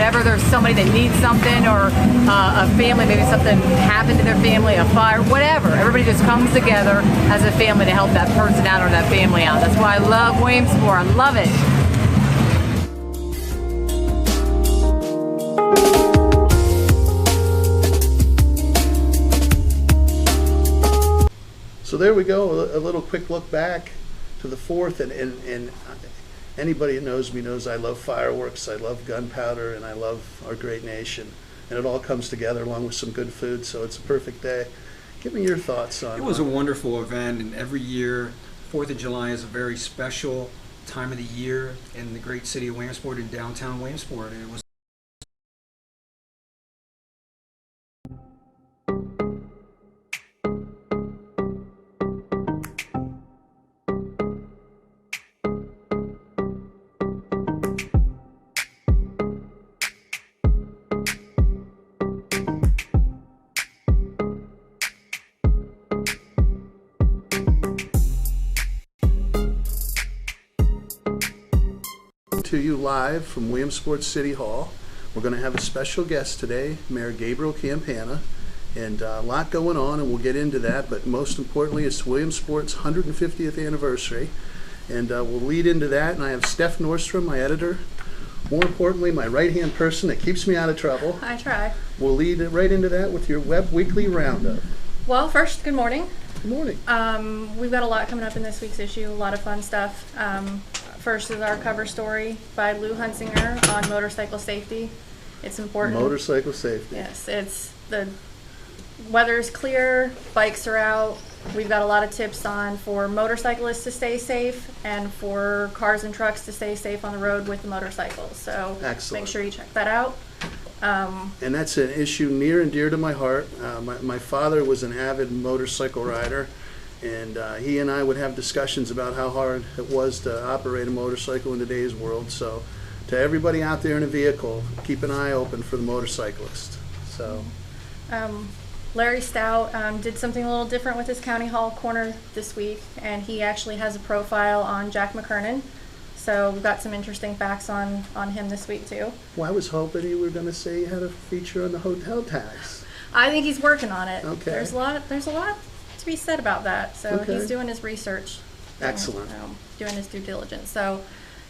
whenever there's somebody that needs something, or a family, maybe something happened to their family, a fire, whatever. Everybody just comes together as a family to help that person out or that family out. That's why I love Williamsport. I love it. So there we go, a little quick look back to the 4th, and anybody that knows me knows I love fireworks, I love gunpowder, and I love our great nation. And it all comes together along with some good food, so it's a perfect day. Give me your thoughts on it. It was a wonderful event, and every year, 4th of July is a very special time of the year in the great city of Williamsport, in downtown Williamsport. And it was to you live from Williamsport City Hall. We're going to have a special guest today, Mayor Gabriel Campana, and a lot going on, and we'll get into that, but most importantly, it's Williamsport's 150th anniversary, and we'll lead into that, and I have Steph Nordstrom, my editor, more importantly, my right-hand person that keeps me out of trouble. I try. We'll lead right into that with your Webb Weekly Roundup. Well, first, good morning. Good morning. We've got a lot coming up in this week's issue, a lot of fun stuff. First is our cover story by Lou Hunsinger on motorcycle safety. It's important. Motorcycle safety. Yes, it's the weather's clear, bikes are out. We've got a lot of tips for motorcyclists to stay safe and for cars and trucks to stay safe on the road with the motorcycles. So excellent. Make sure you check that out. And that's an issue near and dear to my heart. My father was an avid motorcycle rider, and he and I would have discussions about how hard it was to operate a motorcycle in today's world. So to everybody out there in a vehicle, keep an eye open for the motorcyclist. So Larry Stout did something a little different with his County Hall corner this week, and he actually has a profile on Jack McKernan. So we've got some interesting facts on him this week too. Well, I was hoping you were going to say you had a feature on the hotel tax. I think he's working on it. Okay. There's a lot to be said about that. So Okay. He's doing his research. Excellent. Doing his due diligence. So,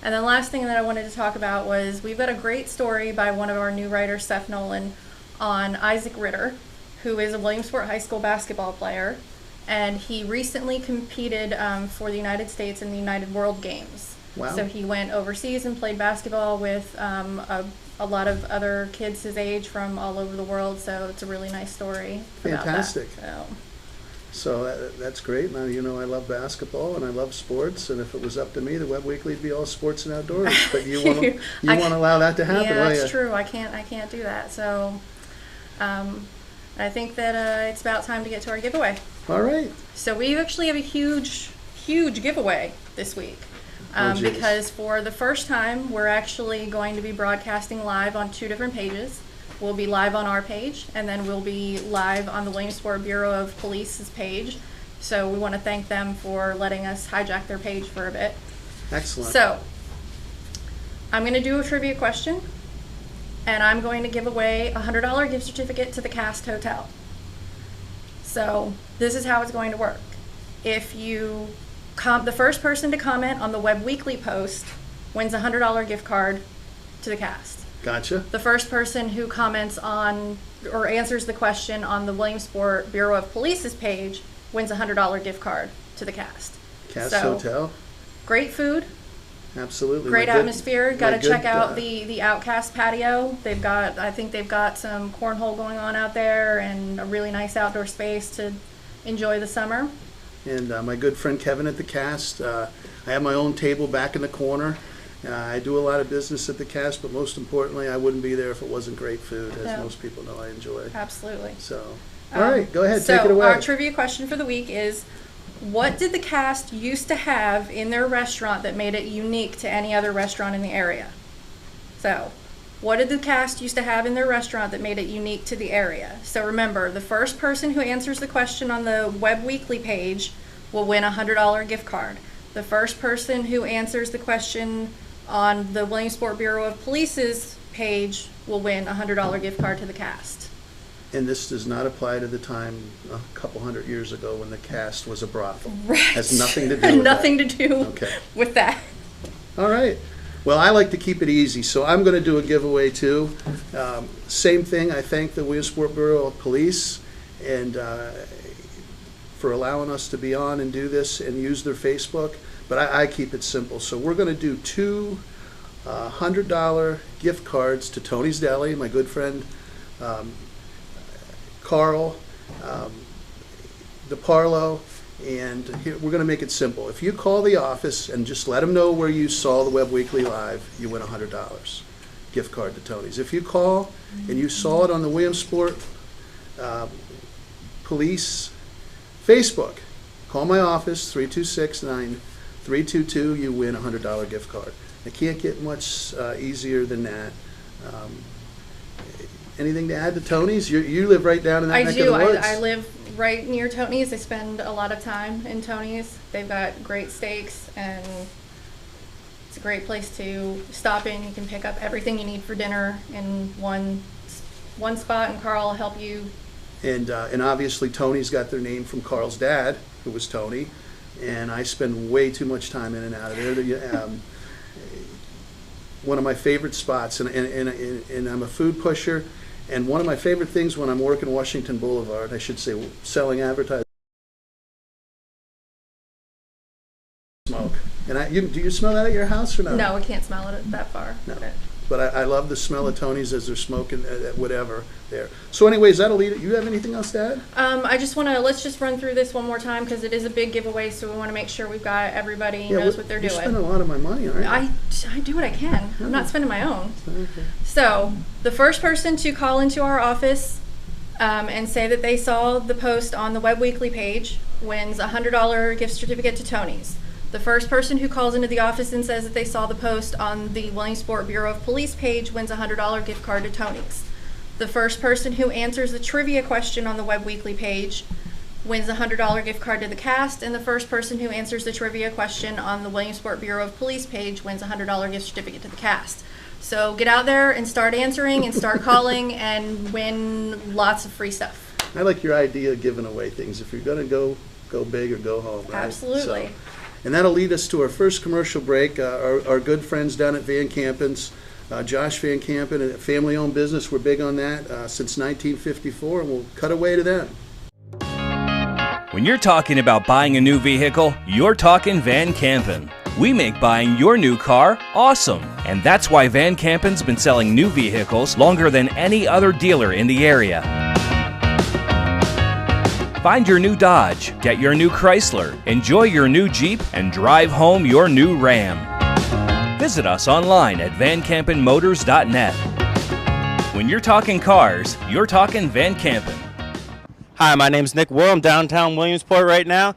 and then last thing that I wanted to talk about was we've got a great story by one of our new writers, Seth Nolan, on Isaac Ritter, who is a Williamsport High School basketball player, and he recently competed for the United States in the United World Games. Wow. So he went overseas and played basketball with a lot of other kids his age from all over the world. So it's a really nice story. Fantastic. About that. So that's great. Now, you know, I love basketball and I love sports, and if it was up to me, the Webb Weekly would be all sports and outdoors. But you want to won't allow that to happen, yeah, will that's you? true. I can't do that. So I think that it's about time to get to our giveaway. All right. So we actually have a huge giveaway this week. Because for the first time, we're actually going to be broadcasting live on 2 different pages. We'll be live on our page, and then we'll be live on the Williamsport Bureau of Police's page. So we want to thank them for letting us hijack their page for a bit. Excellent. So I'm going to do a trivia question, and I'm going to give away a $100 gift certificate to the Cast Hotel. So this is how it's going to work. If you the first person to comment on the Webb Weekly post wins a $100 gift card to the Cast. Gotcha. The first person who comments on or answers the question on the Williamsport Bureau of Police's page wins a $100 gift card to the Cast. Cast Hotel. Great food. Absolutely. Great atmosphere. Got to check out the Outcast patio. I think they've got some cornhole going on out there and a really nice outdoor space to enjoy the summer. And my good friend Kevin at the Cast. I have my own table back in the corner. I do a lot of business at the Cast, but most importantly, I wouldn't be there if it wasn't great food, as most people know I enjoy. Absolutely. So, all right, go ahead, take it away. So our trivia question for the week is, what did the Cast used to have in their restaurant that made it unique to any other restaurant in the area? So, what did the Cast used to have in their restaurant that made it unique to the area? So remember, the first person who answers the question on the Webb Weekly page will win a $100 gift card. The first person who answers the question on the Williamsport Bureau of Police's page will win a $100 gift card to the cast. And this does not apply to the time a couple hundred years ago when the cast was a brothel. Right. Has nothing to do with Nothing that. to do Okay. with that. All right. Well, I like to keep it easy, so I'm going to do a giveaway too. Same thing. I thank the Williamsport Bureau of Police and for allowing us to be on and do this and use their Facebook. But I keep it simple. So we're going to do two $100 gift cards to Tony's Deli, my good friend Carl, DeParlo, and here, we're going to make it simple. If you call the office and just let them know where you saw the Webb Weekly Live, you win $100 gift card to Tony's. If you call and you saw it on the Williamsport Police Facebook, call my office, 326-9322, you win a $100 gift card. It can't get much easier than that. Anything to add to Tony's? You live right down in that neck of the woods. I live right near Tony's. I spend a lot of time in Tony's. They've got great steaks, and it's a great place to stop in. You can pick up everything you need for dinner in one spot, and Carl will help you. And obviously Tony's got their name from Carl's dad, who was Tony, and I spend way too much time in and out of there. One of my favorite spots, and I'm a food pusher, and one of my favorite things when I'm working Washington Boulevard, I should say, selling advertising, smoke. And do you smell that at your house or not? No, we can't smell it that far. No. But I love the smell of Tony's as they're smoking whatever there. So anyways, that'll lead it. You have anything else to add? Let's just run through this one more time because it is a big giveaway, so we want to make sure we've got everybody knows what they're doing. You spend a lot of my money, aren't you? I do what I can. I'm not spending my own. Okay. So the first person to call into our office and say that they saw the post on the Webb Weekly page wins a $100 gift certificate to Tony's. The first person who calls into the office and says that they saw the post on the Williamsport Bureau of Police page wins a $100 gift card to Tony's. The first person who answers the trivia question on the Webb Weekly page wins a $100 gift card to the cast, and the first person who answers the trivia question on the Williamsport Bureau of Police page wins a $100 gift certificate to the cast. So get out there and start answering and start calling and win lots of free stuff. I like your idea of giving away things. If you're going to go big or go home, right? Absolutely. So, and that'll lead us to our first commercial break. Our good friends down at Van Kampen's, Josh Van Kampen, a family-owned business. We're big on that since 1954, and we'll cut away to them. When you're talking about buying a new vehicle, you're talking Van Kampen. We make buying your new car awesome, and that's why Van Kampen's been selling new vehicles longer than any other dealer in the area. Find your new Dodge, get your new Chrysler, enjoy your new Jeep, and drive home your new Ram. Visit us online at vankampenmotors.net. When you're talking cars, you're talking Van Kampen. Hi, my name's Nick Will. I'm downtown Williamsport right now.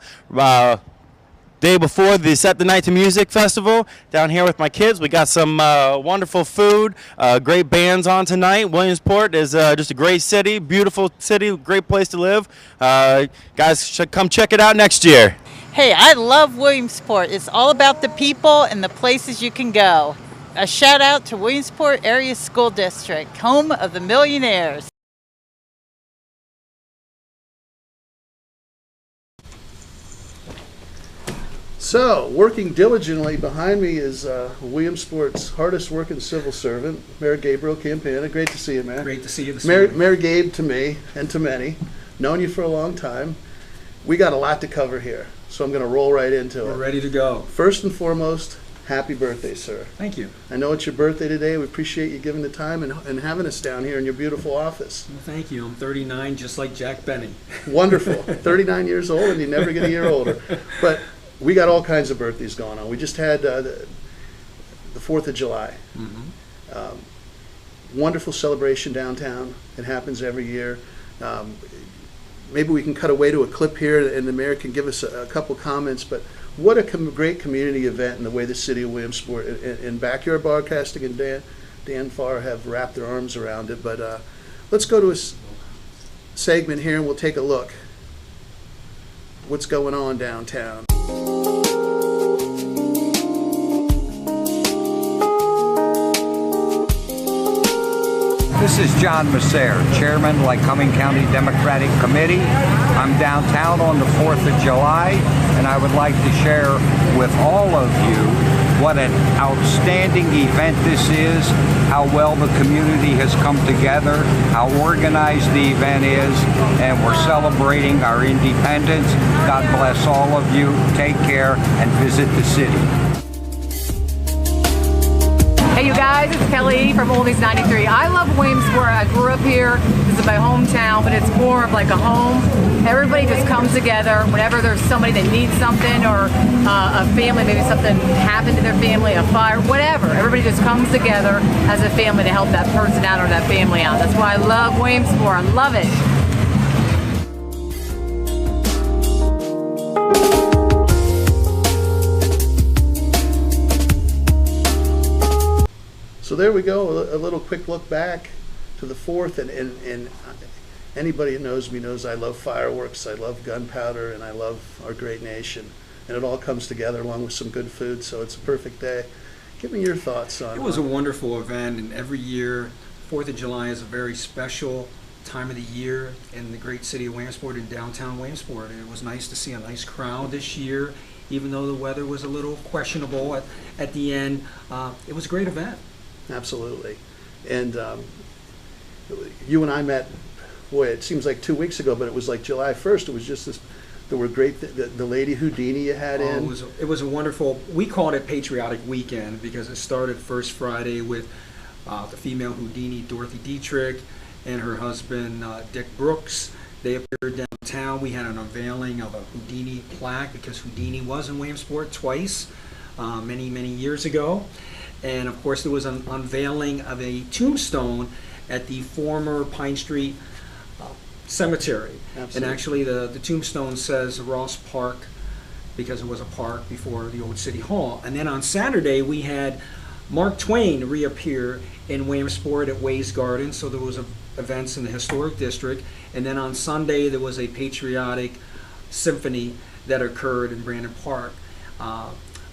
Day before the Set the Night to Music Festival, down here with my kids. We got some wonderful food, great bands on tonight. Williamsport is just a great city, beautiful city, great place to live. Guys should come check it out next year. Hey, I love Williamsport. It's all about the people and the places you can go. A shout out to Williamsport Area School District, home of the millionaires. So, working diligently behind me is Williamsport's hardest working civil servant, Mayor Gabriel Campana. Great to see you, Mayor. Great to see you this morning. Mayor Gabe to me and to many. Known you for a long time. We got a lot to cover here, so I'm going to roll right into it. We're ready to go. First and foremost, happy birthday, sir. Thank you. I know it's your birthday today. We appreciate you giving the time and having us down here in your beautiful office. Well, thank you. I'm 39, just like Jack Benny. Wonderful. 39 years old, and you never get a year older. But we got all kinds of birthdays going on. We just had the 4th of July. Mm-hmm. Wonderful celebration downtown. It happens every year. Maybe we can cut away to a clip here, and the mayor can give us a couple comments. But what a great community event in the way the city of Williamsport and Backyard Broadcasting and Dan Farr have wrapped their arms around it. But let's go to a segment here, and we'll take a look. What's going on downtown? This is John Masser, Chairman, Lycoming County Democratic Committee. I'm downtown on the 4th of July, and I would like to share with all of you what an outstanding event this is, how well the community has come together, how organized the event is, and we're celebrating our independence. God bless all of you. Take care and visit the city. Hey you guys, it's Kelly from Oldies 93. I love Williamsport. I grew up here. This is my hometown, but it's more of like a home. Everybody just comes together whenever there's somebody that needs something, or a family, maybe something happened to their family, a fire, whatever. Everybody just comes together as a family to help that person out or that family out. That's why I love Williamsport. I love it. So there we go, a little quick look back to the 4th, and anybody that knows me knows I love fireworks, I love gunpowder, and I love our great nation. And it all comes together along with some good food, so it's a perfect day. Give me your thoughts on it. It was a wonderful event, and every year, 4th of July is a very special time of the year in the great city of Williamsport, in downtown Williamsport. And it was nice to see a nice crowd this year, even though the weather was a little questionable at the end. It was a great event. Absolutely. And you and I met, boy, it seems like 2 weeks ago, but it was like July 1st. It was just this, there were great, the lady Houdini you had in. It was a wonderful, we called it Patriotic Weekend because it started first Friday with the female Houdini, Dorothy Dietrich, and her husband, Dick Brooks. They appeared downtown. We had an unveiling of a Houdini plaque because Houdini was in Williamsport twice, many, many years ago. And of course there was an unveiling of a tombstone at the former Pine Street Cemetery. Absolutely. And actually the tombstone says Ross Park because it was a park before the old City Hall. And then on Saturday we had Mark Twain reappear in Williamsport at Ways Garden, so there was events in the historic district. And then on Sunday there was a patriotic symphony that occurred in Brandon Park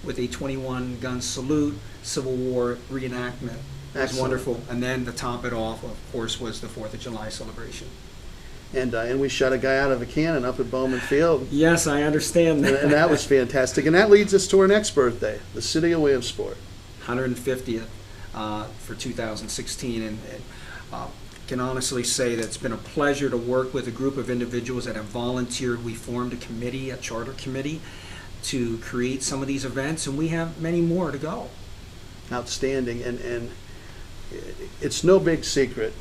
with a 21-gun salute, Civil War reenactment. It was wonderful. And then to top it off, of course, was the 4th of July celebration. And we shot a guy out of a cannon up at Bowman Field. Yes, I understand that. And that was fantastic. And that leads us to our next birthday, the city of Williamsport. 150th for 2016. And can honestly say that it's been a pleasure to work with a group of individuals that have volunteered. We formed a committee, a charter committee, to create some of these events, and we have many more to go. Outstanding. And it's no big secret,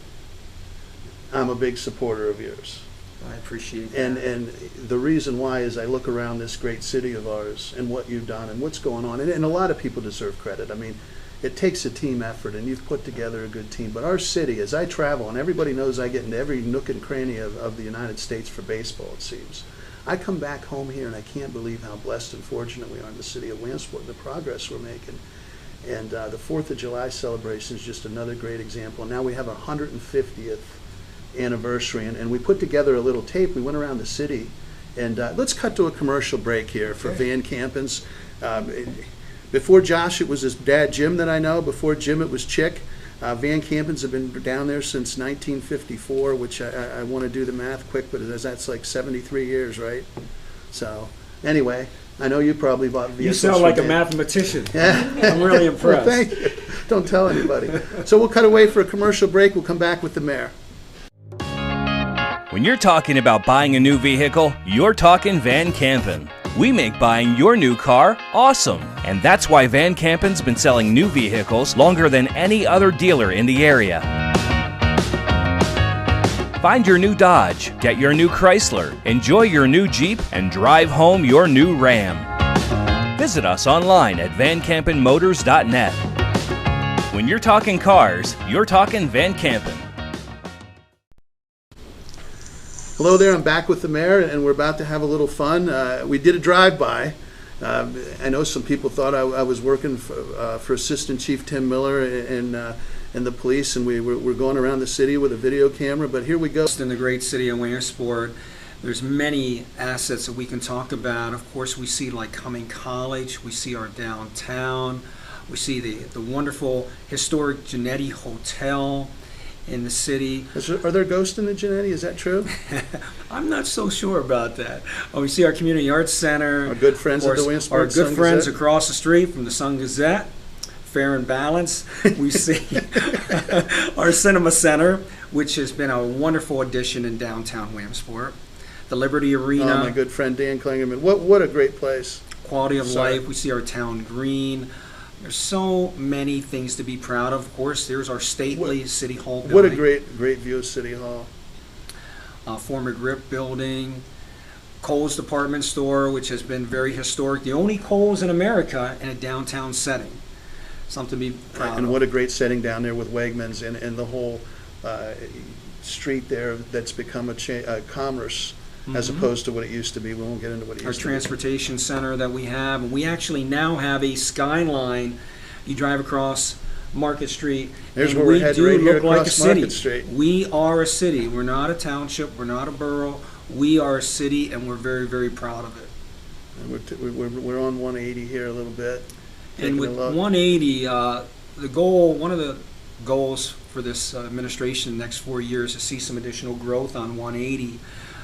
I'm a big supporter of yours. I appreciate that. And the reason why is I look around this great city of ours and what you've done and what's going on, and a lot of people deserve credit. I mean, it takes a team effort, and you've put together a good team. But our city, as I travel, and everybody knows I get into every nook and cranny of the United States for baseball, it seems. I come back home here, and I can't believe how blessed and fortunate we are in the city of Williamsport and the progress we're making. And the 4th of July celebration is just another great example. And now we have our 150th anniversary, and we put together a little tape. We went around the city, and let's cut to a commercial break here for Van Kampen's. Before Josh, it was his dad Jim that I know. Before Jim, it was Chick. Van Kampen's have been down there since 1954, which I want to do the math quick, but that's like 73 years, right? So anyway, I know you probably bought vehicles. You sound like a mathematician. Yeah. I'm really impressed. Well, thank you. Don't tell anybody. So we'll cut away for a commercial break. We'll come back with the mayor. When you're talking about buying a new vehicle, you're talking Van Kampen. We make buying your new car awesome, and that's why Van Kampen's been selling new vehicles longer than any other dealer in the area. Find your new Dodge, get your new Chrysler, enjoy your new Jeep, and drive home your new Ram. Visit us online at vankampenmotors.net. When you're talking cars, you're talking Van Kampen. Hello there, I'm back with the mayor, and we're about to have a little fun. We did a drive-by. I know some people thought I was working for Assistant Chief Tim Miller and the police, and we're going around the city with a video camera, but here we go. In the great city of Williamsport, there's many assets that we can talk about. Of course, we see Lycoming College, we see our downtown, we see the wonderful historic Genetti Hotel, in the city. Are there ghosts in the Genetti? Is that true? I'm not so sure about that. We see our community arts center. Our good friends of at the course, Williamsport our good Sun friends Gazette. across the street from the Sun Gazette, Fair and Balanced. We see our cinema center, which has been a wonderful addition in downtown Williamsport. The Liberty Arena. My good friend Dan Klingerman. What a great place. Quality of life. We see our town green. There's so many things to be proud of. Of course, there's our stately City Hall building. What a great view of City Hall. Former Grip building. Kohl's department store, which has been very historic. The only Kohl's in America in a downtown setting. Something to be proud of. And what a great setting down there with Wegmans and the whole street there that's become a commerce as opposed to what it used to be. We won't get into what it Our used to be. transportation center that we have. And we actually now have a skyline. You drive across Market Street, There's and where we're we headed, do right here look like a across city. Market Street. We are a city. We're not a township. We're not a borough. We are a city, and we're very, very proud of it. And we're on 180 here a little bit. And Taking with a look. 180, one of the goals for this administration in the next 4 years is to see some additional growth on 180,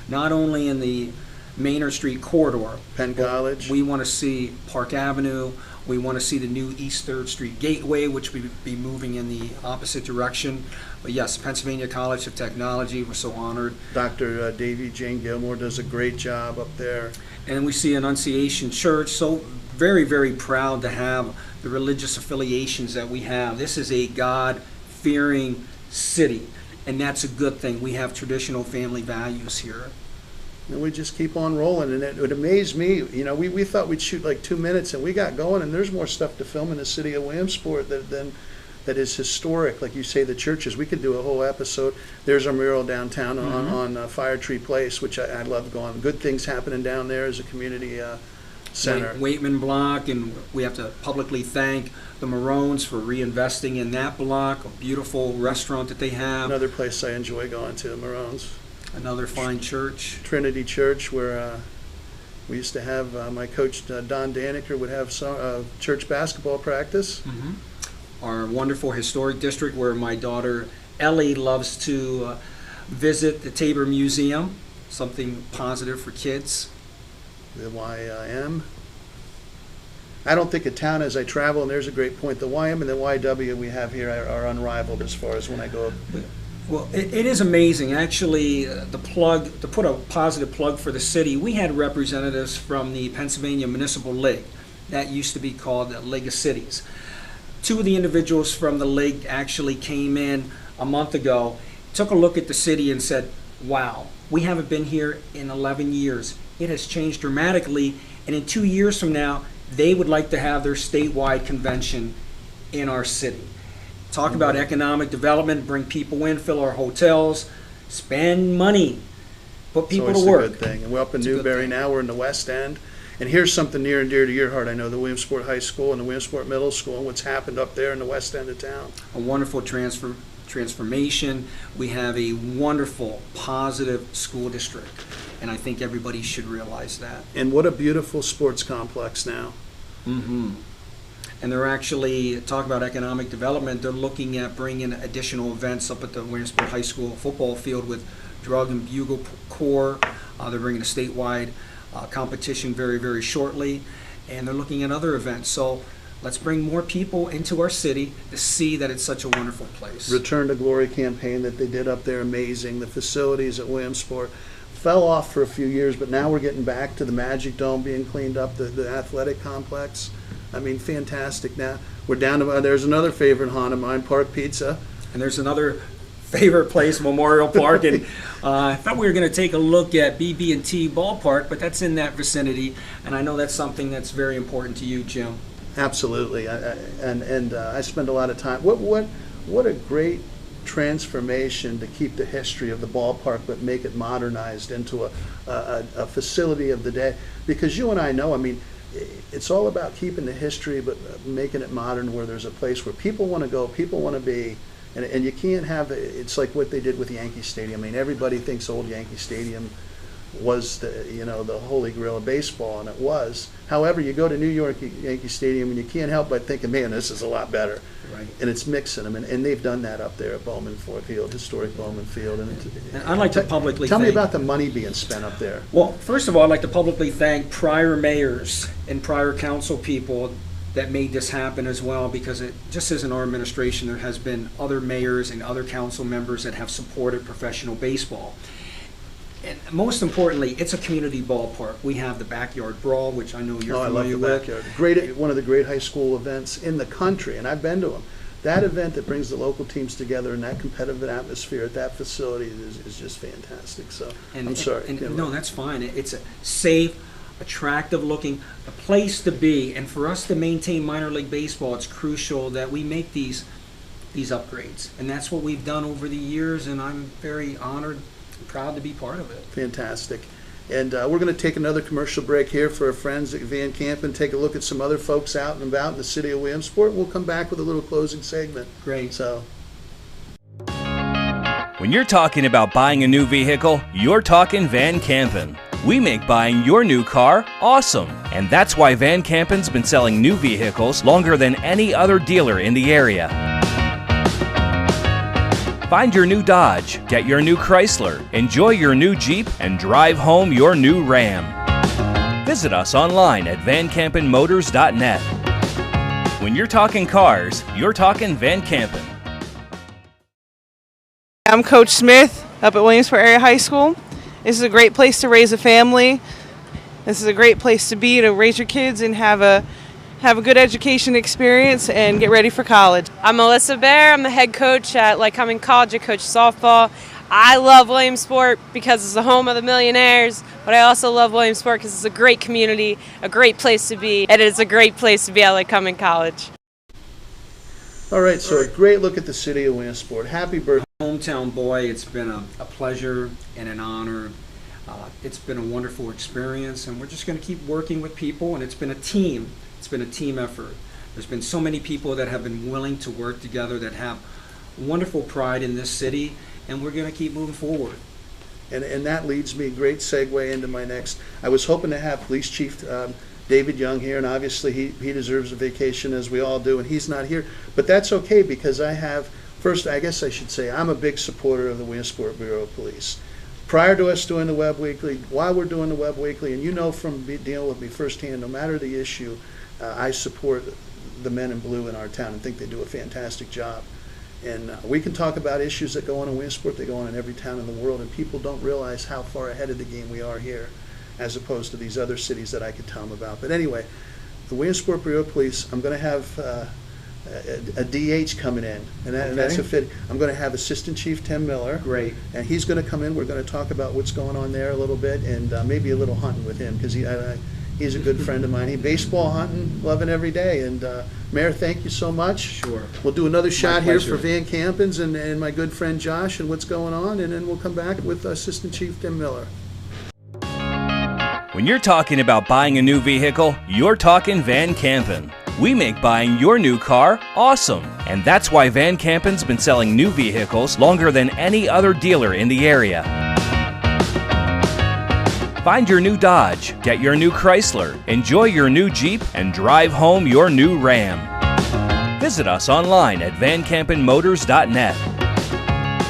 not only in the Maynard Street corridor. Penn College. We want to see Park Avenue. We want to see the new East 3rd Street Gateway, which will be moving in the opposite direction. But yes, Pennsylvania College of Technology, we're so honored. Dr. Davy Jane Gilmore does a great job up there. And we see Annunciation Church, so very, very proud to have the religious affiliations that we have. This is a God-fearing city, and that's a good thing. We have traditional family values here. And we just keep on rolling, and it amazed me. You know, we thought we'd shoot like 2 minutes, and we got going, and there's more stuff to film in the city of Williamsport that is historic. Like you say, the churches. We could do a whole episode. There's our mural downtown on Fire Tree Place, which I love going. Good things happening down there as a community center. Waitman Block, and we have to publicly thank the Maroons for reinvesting in that block, a beautiful restaurant that they have. Another place I enjoy going to, Maroons. Another fine church. Trinity Church, where we used to have my coach Don Daniker would have some church basketball practice. Our wonderful historic district, where my daughter Ellie loves to visit the Tabor Museum, something positive for kids. The YM. I don't think a town as I travel, and there's a great point, the YM and the YW we have here are unrivaled as far as when I go. Well, it is amazing. Actually, to put a positive plug for the city, we had representatives from the Pennsylvania Municipal League. That used to be called the League of Cities. 2 of the individuals from the league actually came in a month ago, took a look at the city and said, wow, we haven't been here in 11 years. It has changed dramatically, and in 2 years from now, they would like to have their statewide convention in our city. Talk about economic development, bring people in, fill our hotels, spend money, put people to work. It's a good thing. And we're up in Newberry now. We're in the West End. And here's something near and dear to your heart. I know the Williamsport High School and the Williamsport Middle School and what's happened up there in the West End of town. A wonderful transformation. We have a wonderful, positive school district, and I think everybody should realize that. And what a beautiful sports complex now. And they're actually, talk about economic development, they're looking at bringing additional events up at the Williamsport High School football field with Drug and Bugle Corps. They're bringing a statewide competition very, very shortly, and they're looking at other events. So let's bring more people into our city to see that it's such a wonderful place. Return to Glory campaign that they did up there, amazing. The facilities at Williamsport fell off for a few years, but now we're getting back to the Magic Dome being cleaned up, the athletic complex. I mean, fantastic. Now we're down to, there's another favorite haunt of mine, Park Pizza. And there's another favorite place, Memorial Park, and I thought we were going to take a look at BB&T Ballpark, but that's in that vicinity, and I know that's something that's very important to you, Jim. Absolutely, I spend a lot of time. What a great transformation to keep the history of the ballpark, but make it modernized into a facility of the day. Because you and I know, I mean, it's all about keeping the history, but making it modern, where there's a place where people want to go, people want to be. And you can't have, it's like what they did with Yankee Stadium. I mean, everybody thinks old Yankee Stadium was the holy grail of baseball, and it was. However, you go to New York Yankee Stadium and you can't help but thinking, man, this is a lot better. Right. And it's mixing them, and they've done that up there at Bowman Field, historic Bowman Field. And I'd like to publicly tell me thank- about the money being spent up there. Well, first of all, I'd like to publicly thank prior mayors and prior council people that made this happen as well, because it just isn't our administration. There has been other mayors and other council members that have supported professional baseball. And most importantly, it's a community ballpark. We have the Backyard Brawl, which I know you're I love familiar the with. backyard. Great, one of the great high school events in the country, and I've been to them. That event that brings the local teams together in that competitive atmosphere at that facility is just fantastic. So I'm sorry. No, that's fine. It's a safe, attractive looking, a place to be. And for us to maintain minor league baseball, it's crucial that we make these upgrades. And that's what we've done over the years, and I'm very honored and proud to be part of it. Fantastic. And we're going to take another commercial break here for our friends at Van Kampen, take a look at some other folks out and about in the city of Williamsport. We'll come back with a little closing segment. Great. So, When you're talking about buying a new vehicle, you're talking Van Kampen. We make buying your new car awesome, and that's why Van Kampen's been selling new vehicles longer than any other dealer in the area. Find your new Dodge, get your new Chrysler, enjoy your new Jeep, and drive home your new Ram. Visit us online at vankampenmotors.net. When you're talking cars, you're talking Van Kampen. I'm Coach Smith up at Williamsport Area High School. This is a great place to raise a family. This is a great place to be, to raise your kids and have a good education experience and get ready for college. I'm Melissa Bear. I'm the head coach at Lycoming College. I coach softball. I love Williamsport because it's the home of the millionaires, but I also love Williamsport because it's a great community, a great place to be, and it's a great place to be at Lycoming College. all right, so a great look at the city of Williamsport. Happy birthday. Hometown boy, it's been a pleasure and an honor. It's been a wonderful experience, and we're just going to keep working with people, and it's been a team. It's been a team effort. There's been so many people that have been willing to work together, that have wonderful pride in this city, and we're going to keep moving forward. And that leads me, great segue into my next. I was hoping to have Police Chief David Young here, and obviously he deserves a vacation, as we all do, and he's not here. But that's okay, because first, I guess I should say, I'm a big supporter of the Williamsport Bureau of Police. Prior to us doing the Webb Weekly, while we're doing the Webb Weekly, and you know from dealing with me firsthand, no matter the issue, I support the men in blue in our town and think they do a fantastic job. And we can talk about issues that go on in Williamsport, they go on in every town in the world, and people don't realize how far ahead of the game we are here, as opposed to these other cities that I could tell them about. But anyway, the Williamsport Bureau of Police, I'm going to have a DH coming in, and that's a fit. I'm going to have Assistant Chief Tim Miller. Great. And he's going to come in. We're going to talk about what's going on there a little bit, and maybe a little hunting with him, because he's a good friend of mine. He baseball hunting, loving every day. And Mayor, thank you so much. Sure. We'll do another shot here pleasure. for Van Kampen's and my good friend Josh and what's going on, and then we'll come back with Assistant Chief Tim Miller. When you're talking about buying a new vehicle, you're talking Van Kampen. We make buying your new car awesome, and that's why Van Kampen's been selling new vehicles longer than any other dealer in the area. Find your new Dodge, get your new Chrysler, enjoy your new Jeep, and drive home your new Ram. Visit us online at vankampenmotors.net.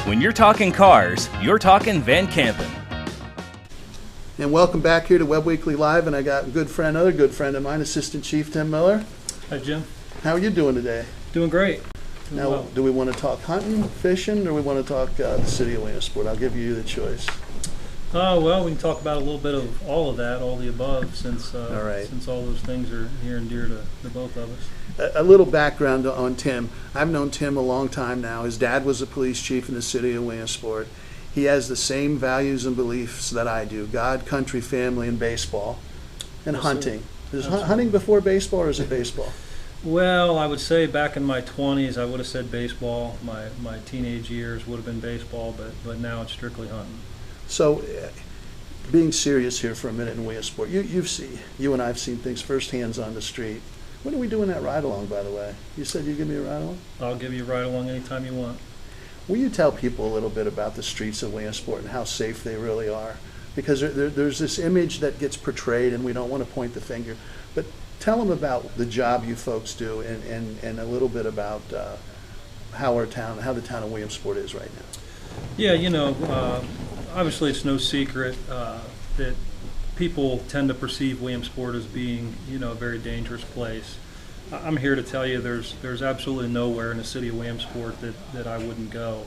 When you're talking cars, you're talking Van Kampen. And welcome back here to Webb Weekly Live, and I got another good friend of mine, Assistant Chief Tim Miller. Hi, Jim. How are you doing today? Doing great. Now, well. do we want to talk hunting, fishing, or we want to talk the city of Williamsport? I'll give you the choice. Well, we can talk about a little bit of all of that, all the above, since All right. since all those things are near and dear to both of us. A little background on Tim. I've known Tim a long time now. His dad was a police chief in the city of Williamsport. He has the same values and beliefs that I do: God, country, family, and baseball, and Yes, hunting. sir. Is hunting before baseball, or is it baseball? Well, I would say back in my 20s, I would have said baseball. My teenage years would have been baseball, but now it's strictly hunting. So, being serious here for a minute in Williamsport, you and I have seen things firsthand on the street. When are we doing that ride along, by the way? You said you'd give me a ride along? I'll give you a ride along anytime you want. Will you tell people a little bit about the streets of Williamsport and how safe they really are? because there's this image that gets portrayed, and we don't want to point the finger. But tell them about the job you folks do, and a little bit about how the town of Williamsport is right now. Yeah, obviously it's no secret that people tend to perceive Williamsport as being, a very dangerous place. I'm here to tell you there's absolutely nowhere in the city of Williamsport that I wouldn't go,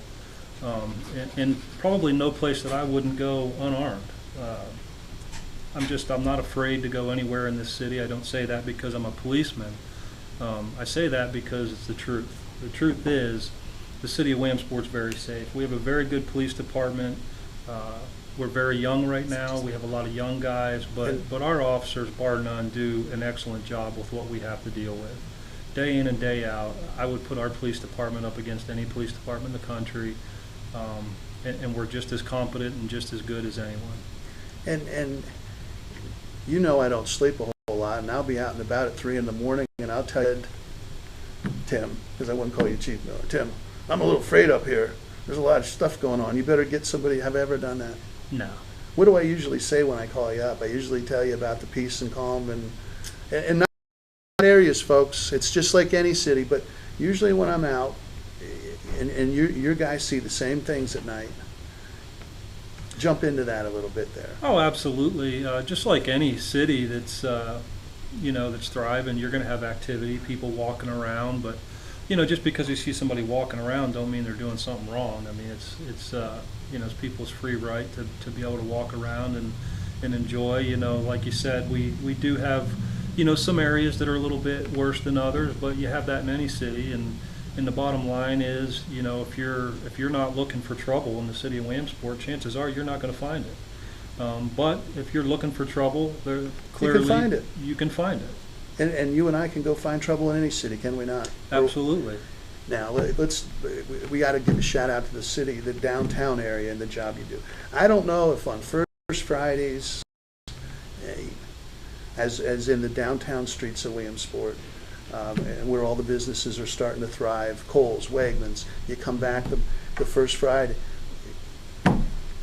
and probably no place that I wouldn't go unarmed. I'm not afraid to go anywhere in this city. I don't say that because I'm a policeman. I say that because it's the truth. The truth is, the city of Williamsport's very safe. We have a very good police department. We're very young right now. We have a lot of young guys, but our officers, bar none, do an excellent job with what we have to deal with. Day in and day out, I would put our police department up against any police department in the country, and we're just as competent and just as good as anyone. And I don't sleep a whole lot, and I'll be out and about at 3 in the morning, and I'll tell you, Tim, because I wouldn't call you Chief Miller, Tim, I'm a little afraid up here. There's a lot of stuff going on. You better get somebody. Have I ever done that? No. What do I usually say when I call you up? I usually tell you about the peace and calm and not areas, folks. It's just like any city, but usually when I'm out, and your guys see the same things at night. Jump into that a little bit there. Oh, absolutely. Just like any city that's that's thriving, you're going to have activity, people walking around, but just because you see somebody walking around don't mean they're doing something wrong. I mean, it's people's free right to be able to walk around and enjoy. Like you said, we do have some areas that are a little bit worse than others, but you have that in any city. And the bottom line is, if you're not looking for trouble in the city of Williamsport, chances are you're not going to find it. But if you're looking for trouble, clearly you can find it. You can find it. And you and I can go find trouble in any city, can we not? Absolutely. Now, we got to give a shout out to the city, the downtown area, and the job you do. I don't know if on First Fridays, as in the downtown streets of Williamsport, and where all the businesses are starting to thrive, Kohl's, Wegmans, you come back the first Friday.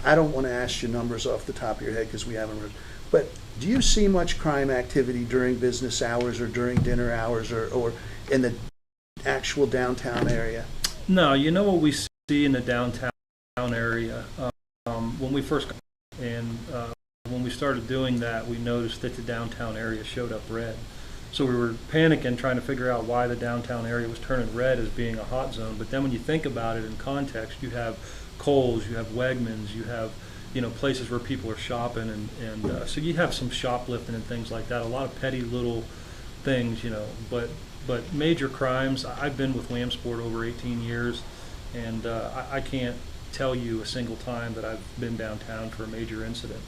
I don't want to ask you numbers off the top of your head because we haven't heard, but do you see much crime activity during business hours or during dinner hours or in the actual downtown area? No, what we see in the downtown area, when we first and when we started doing that, we noticed that the downtown area showed up red. So we were panicking, trying to figure out why the downtown area was turning red as being a hot zone. But then when you think about it in context, you have Kohl's, you have Wegmans, you have places where people are shopping, and so you have some shoplifting and things like that. A lot of petty little things, but major crimes. I've been with Williamsport over 18 years, and I can't tell you a single time that I've been downtown for a major incident.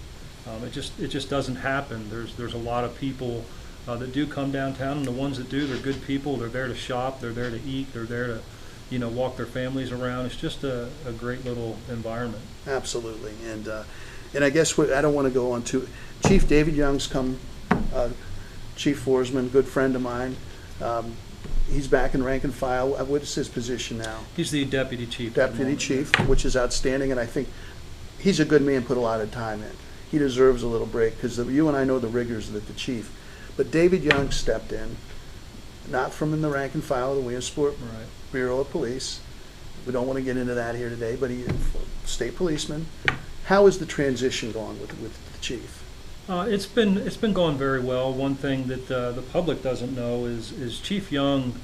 It just doesn't happen. There's a lot of people that do come downtown, and the ones that do, they're good people. They're there to shop. They're there to eat. They're there to walk their families around. It's just a great little environment. Absolutely, and I guess I don't want to go on to Chief David Young's come. Chief Forsman, good friend of mine. He's back in rank and file. What is his position now? He's the deputy chief. Deputy chief, which is outstanding, and I think he's a good man. Put a lot of time in. He deserves a little break because you and I know the rigors that the chief. But David Young stepped in, not from in the rank and file of the Williamsport Bureau of Police. We don't want to get into that here today, but he's a state policeman. How is the transition going with the chief? It's been going very well. One thing that the public doesn't know is Chief Young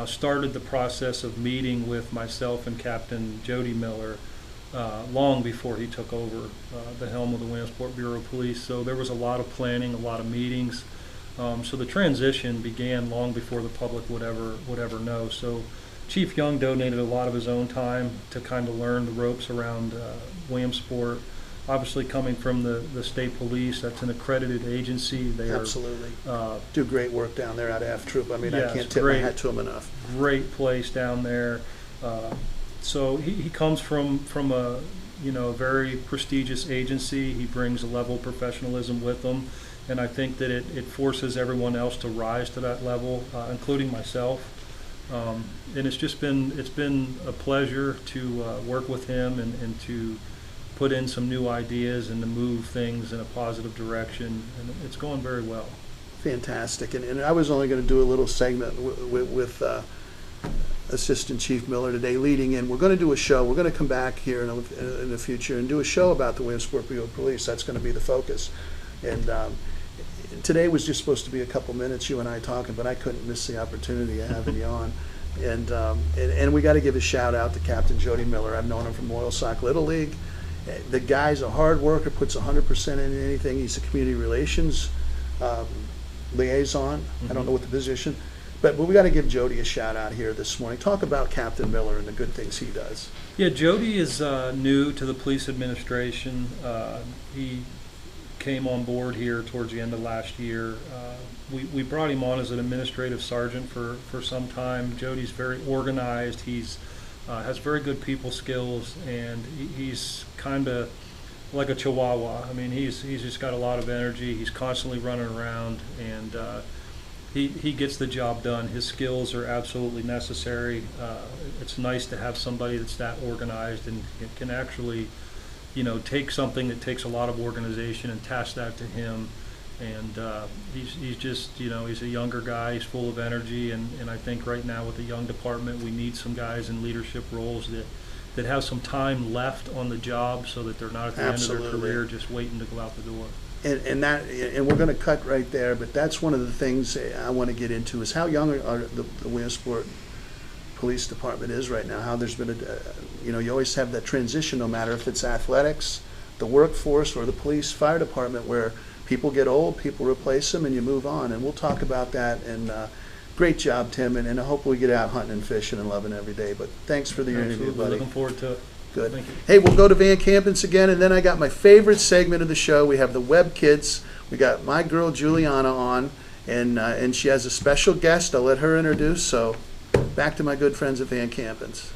started the process of meeting with myself and Captain Jody Miller long before he took over the helm of the Williamsport Bureau of Police. So there was a lot of planning, a lot of meetings. So the transition began long before the public would ever know. So Chief Young donated a lot of his own time to kind of learn the ropes around Williamsport. Obviously, coming from the state police, that's an accredited agency. They absolutely do great work down there out of F Troop. I mean, yeah, I can't tip my hat to him enough. Great place down there. So he comes from a very prestigious agency. He brings a level of professionalism with him, and I think that it forces everyone else to rise to that level, including myself. And it's been a pleasure to work with him and to put in some new ideas and to move things in a positive direction, and it's going very well. Fantastic. And I was only going to do a little segment with Assistant Chief Miller today leading in. We're going to do a show. We're going to come back here in the future and do a show about the Williamsport Bureau of Police. That's going to be the focus. And today was just supposed to be a couple minutes, you and I talking, but I couldn't miss the opportunity of having you on. And we got to give a shout out to Captain Jody Miller. I've known him from Loyal Sock Little League. The guy's a hard worker, puts 100% in anything. He's a community relations liaison. I don't know what the position, but we got to give Jody a shout out here this morning. Talk about Captain Miller and the good things he does. Yeah, Jody is new to the police administration. He came on board here towards the end of last year. We brought him on as an administrative sergeant for some time. Jody's very organized. He's has very good people skills, and he's kind of like a chihuahua. I mean, he's just got a lot of energy. He's constantly running around, and he gets the job done. His skills are absolutely necessary. It's nice to have somebody that's that organized and can actually, take something that takes a lot of organization and task that to him. And he's just, he's a younger guy. He's full of energy, and I think right now with the young department, we need some guys in leadership roles that have some time left on the job, so that they're not at the end of their career just waiting to go out the door. And we're going to cut right there, but that's one of the things I want to get into is how young the Williamsport Police Department is right now. How there's been you always have that transition, no matter if it's athletics, the workforce, or the police fire department, where people get old, people replace them, and you move on. And we'll talk about that. And great job, Tim, and I hope we get out hunting and fishing and loving every day. But thanks for the interview, buddy. Looking forward to it. Good. Thank you. Hey, we'll go to Van Campens again, and then I got my favorite segment of the show. We have the Webb Kids. We got my girl Juliana on, and she has a special guest. I'll let her introduce. So back to my good friends at Van Campens.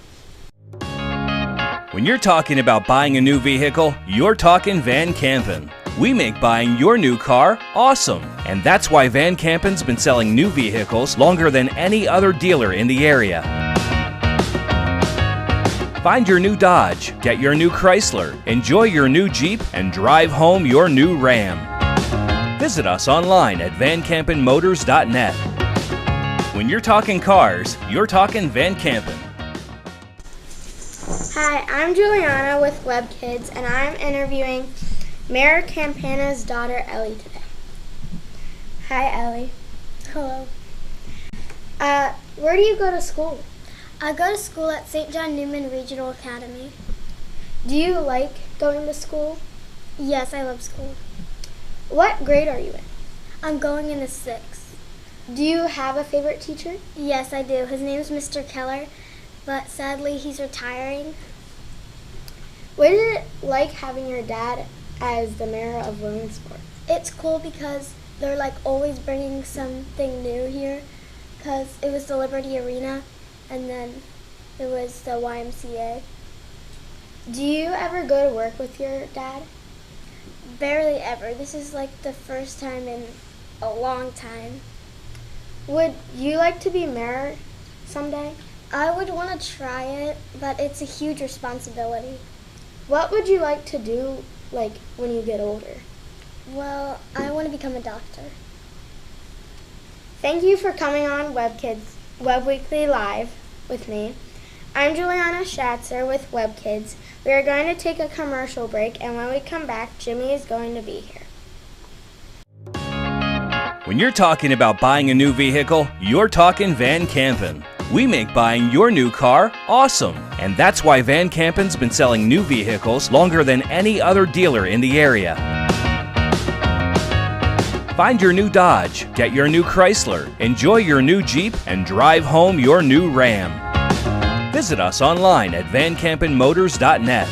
When you're talking about buying a new vehicle, you're talking Van Kampen. We make buying your new car awesome, and that's why Van Kampen's been selling new vehicles longer than any other dealer in the area. Find your new Dodge, get your new Chrysler, enjoy your new Jeep, and drive home your new Ram. Visit us online at vankampenmotors.net. When you're talking cars, you're talking Van Kampen. Hi, I'm Juliana with Webb Kids, and I'm interviewing Mayor Campana's daughter, Ellie, today. Hi, Ellie. Hello. Where do you go to school? I go to school at St. John Newman Regional Academy. Do you like going to school? Yes, I love school. What grade are you in? I'm going in the 6th. Do you have a favorite teacher? Yes, I do. His name is Mr. Keller, but sadly he's retiring. What is it like having your dad as the mayor of Williamsport? It's cool because they're like always bringing something new here, because it was the Liberty Arena and then it was the YMCA. Do you ever go to work with your dad? Barely ever. This is like the first time in a long time. Would you like to be mayor someday? I would want to try it, but it's a huge responsibility. What would you like to do, like, when you get older? Well, I want to become a doctor. Thank you for coming on Webb Weekly Live with me. I'm Juliana Schatzer with Webb Kids. We are going to take a commercial break, and when we come back, Jimmy is going to be here. When you're talking about buying a new vehicle, you're talking Van Kampen. We make buying your new car awesome, and that's why Van Kampen's been selling new vehicles longer than any other dealer in the area. Find your new Dodge, get your new Chrysler, enjoy your new Jeep, and drive home your new Ram. Visit us online at vankampenmotors.net.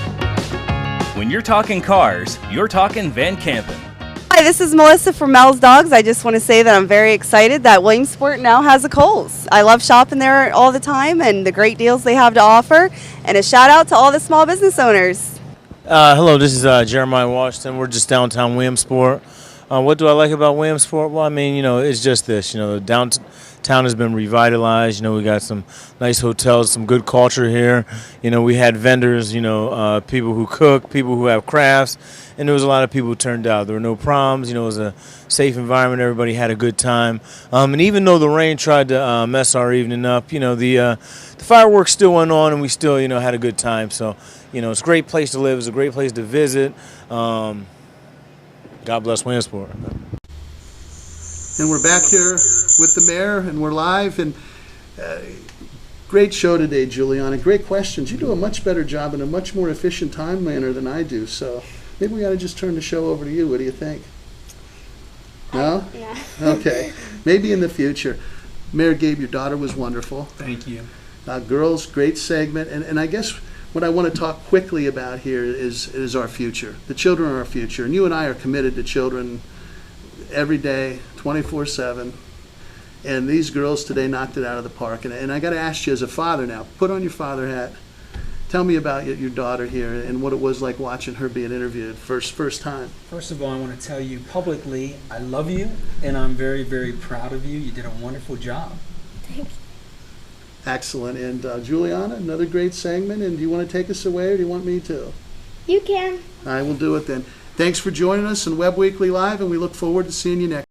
When you're talking cars, you're talking Van Kampen. Hi, this is Melissa from Mel's Dogs. I just want to say that I'm very excited that Williamsport now has a Kohl's. I love shopping there all the time and the great deals they have to offer. And a shout out to all the small business owners. Hello, this is Jeremiah Washington. We're just downtown Williamsport. What do I like about Williamsport? Well, I mean, it's just this. Downtown town has been revitalized. We got some nice hotels, some good culture here. We had vendors, people who cook, people who have crafts, and there was a lot of people who turned out. There were no problems. It was a safe environment. Everybody had a good time. And even though the rain tried to mess our evening up, the fireworks still went on, and we still, had a good time. So, it's a great place to live. It's a great place to visit. God bless Williamsport. And we're back here with the mayor, and we're live. And great show today, Juliana. Great questions. You do a much better job in a much more efficient time manner than I do. So maybe we ought to just turn the show over to you. What do you think? No? Yeah. Okay. Maybe in the future. Mayor Gabe, your daughter was wonderful. Thank you. Girls, great segment. And I guess what I want to talk quickly about here is our future. The children are our future. And you and I are committed to children every day, 24/7. And these girls today knocked it out of the park. And I got to ask you as a father now, put on your father hat. Tell me about your daughter here and what it was like watching her being interviewed first time. First of all, I want to tell you publicly, I love you, and I'm very, very proud of you. You did a wonderful job. Thank you. Excellent. And Juliana, another great segment. And do you want to take us away, or do you want me to? You can. I will do it then. Thanks for joining us on Webb Weekly Live, and we look forward to seeing you next.